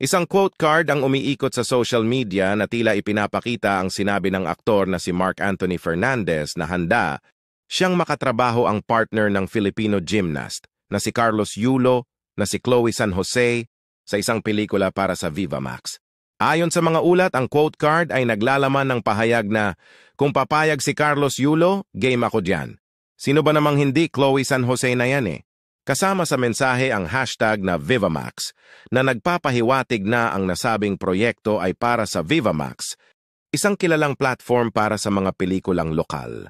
Isang quote card ang umiikot sa social media na tila ipinapakita ang sinabi ng aktor na si Mark Anthony Fernandez na handa siyang makatrabaho ang partner ng Filipino gymnast na si Carlos Yulo na si Chloe San Jose sa isang pelikula para sa Viva Max. Ayon sa mga ulat, ang quote card ay naglalaman ng pahayag na kung papayag si Carlos Yulo, game ako diyan. Sino ba namang hindi Chloe San Jose na yan eh? Kasama sa mensahe ang hashtag na VivaMax na nagpapahiwatig na ang nasabing proyekto ay para sa Viva Max, isang kilalang platform para sa mga pelikulang lokal.